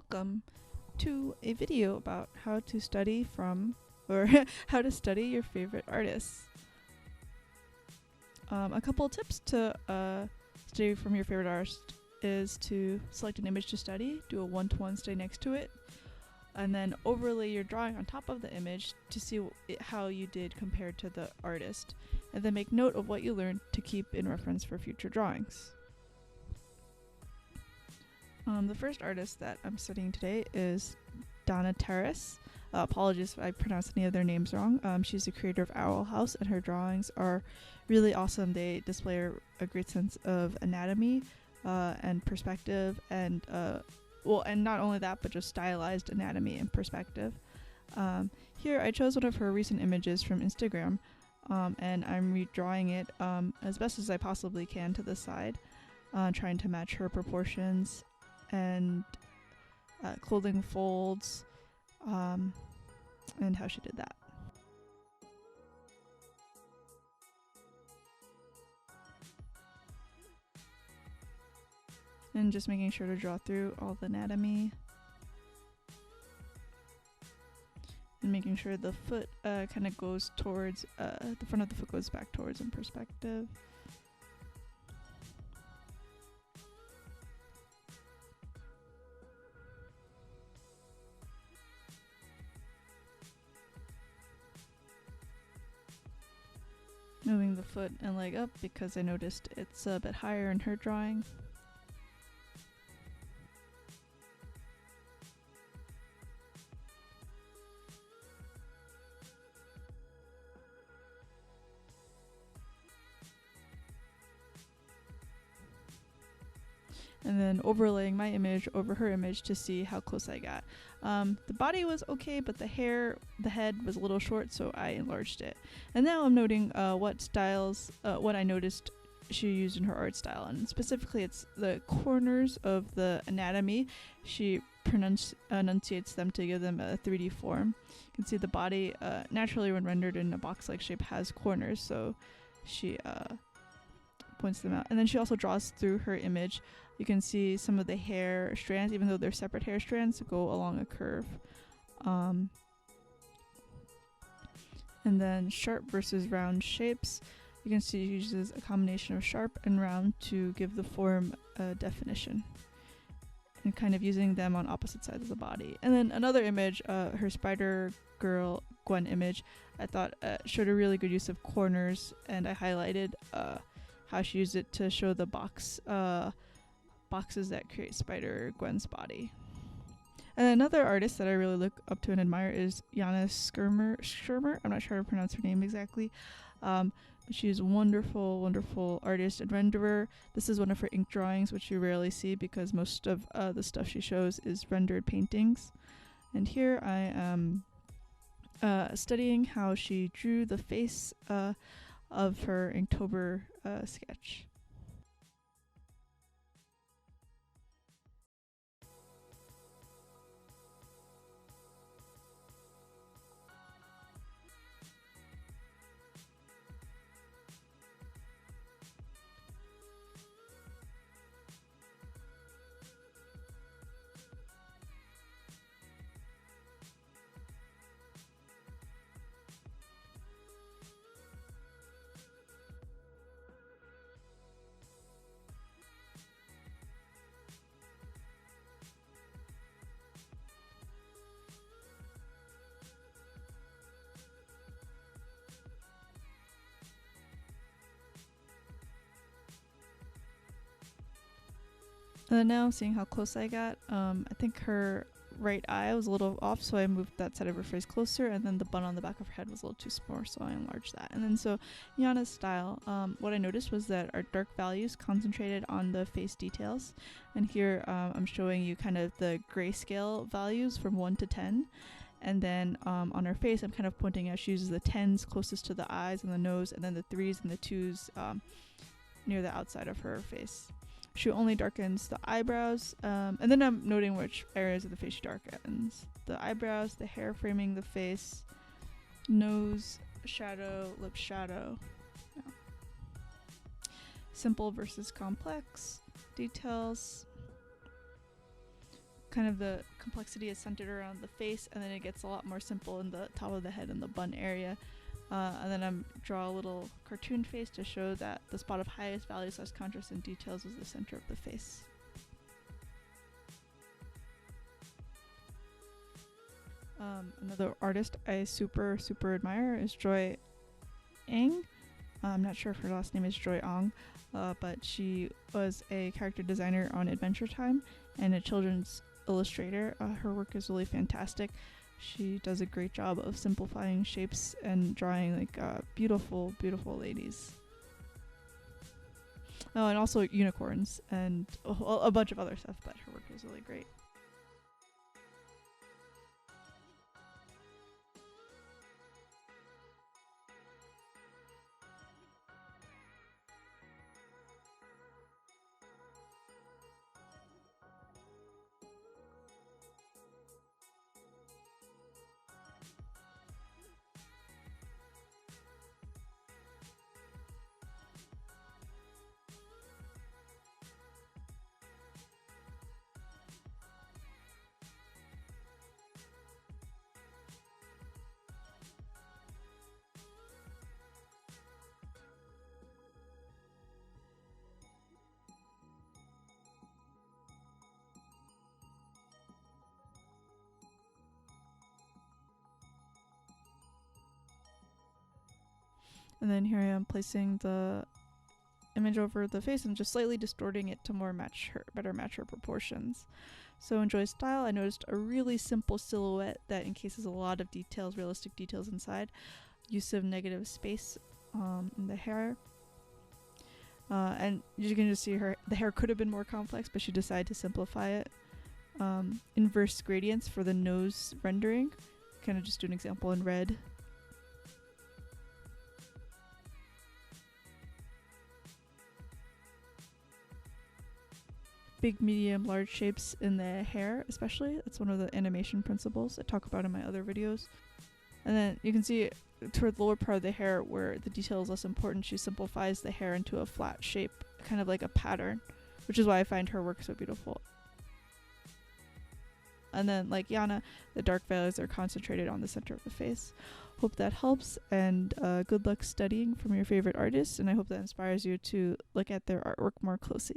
welcome to a video about how to study from or how to study your favorite artists. A couple tips to study from your favorite artist is to select an image to study, do a one-to-one study next to it, and then overlay your drawing on top of the image to see how you did compared to the artist, and then make note of what you learned to keep in reference for future drawings. The first artist that I'm studying today is Jana Terrace. Apologies if I pronounced any of their names wrong. She's the creator of Owl House, and her drawings are really awesome. They display a great sense of anatomy and perspective, and and not only that, but just stylized anatomy and perspective. Here I chose one of her recent images from Instagram, and I'm redrawing it as best as I possibly can to the side, trying to match her proportions and clothing folds, and how she did that. And just making sure to draw through all the anatomy. And making sure the foot kind of goes towards, the front of the foot goes back towards in perspective. Moving the foot and leg up because I noticed it's a bit higher in her drawing. And then overlaying my image over her image to see how close I got. The body was okay, but the head was a little short, so I enlarged it. And now I'm noting what I noticed she used in her art style, and specifically it's the corners of the anatomy. She enunciates them to give them a 3D form. You can see the body, naturally when rendered in a box-like shape, has corners, so she points them out. And then she also draws through her image. You can see some of the hair strands, even though they're separate hair strands, go along a curve. And then sharp versus round shapes. You can see she uses a combination of sharp and round to give the form a definition, and kind of using them on opposite sides of the body. And then another image, her Spider Girl Gwen image, I thought showed a really good use of corners, and I highlighted how she used it to show the boxes that create Spider Gwen's body. And another artist that I really look up to and admire is Jana Schirmer. I'm not sure how to pronounce her name exactly. But she's a wonderful, wonderful artist and renderer. This is one of her ink drawings, which you rarely see because most of the stuff she shows is rendered paintings. And here I am studying how she drew the face of her Inktober sketch. And then now I'm seeing how close I got. I think her right eye was a little off, so I moved that side of her face closer, and then the bun on the back of her head was a little too small, so I enlarged that. And then so Jana's style, what I noticed was that our dark values concentrated on the face details. And here I'm showing you kind of the grayscale values from 1 to 10. And then on her face, I'm kind of pointing out she uses the 10s closest to the eyes and the nose, and then the 3s and the 2s near the outside of her face. She only darkens the eyebrows, and then I'm noting which areas of the face she darkens. The eyebrows, the hair framing the face, nose shadow, lip shadow. Yeah. Simple versus complex details. kind of the complexity is centered around the face, and then it gets a lot more simple in the top of the head and the bun area. And then I'm draw a little cartoon face to show that the spot of highest value / contrast and details is the center of the face. Another artist I super admire is Joy Ang. I'm not sure if her last name is Joy Ong, but she was a character designer on Adventure Time and a children's illustrator. Her work is really fantastic. She does a great job of simplifying shapes and drawing like beautiful ladies. Oh, and also unicorns and a bunch of other stuff, but her work is really great. And then here I am placing the image over the face and just slightly distorting it to better match her proportions. So in Joy's style, I noticed a really simple silhouette that encases a lot of details, realistic details inside. Use of negative space in the hair. And you can just see the hair could have been more complex, but she decided to simplify it. Inverse gradients for the nose rendering. Kind of just do an example in red. Big, medium, large shapes in the hair, especially. That's one of the animation principles I talk about in my other videos. And then you can see toward the lower part of the hair where the detail is less important, she simplifies the hair into a flat shape, kind of like a pattern, which is why I find her work so beautiful. And then, like Jana, the dark values are concentrated on the center of the face. Hope that helps, and good luck studying from your favorite artists, and I hope that inspires you to look at their artwork more closely.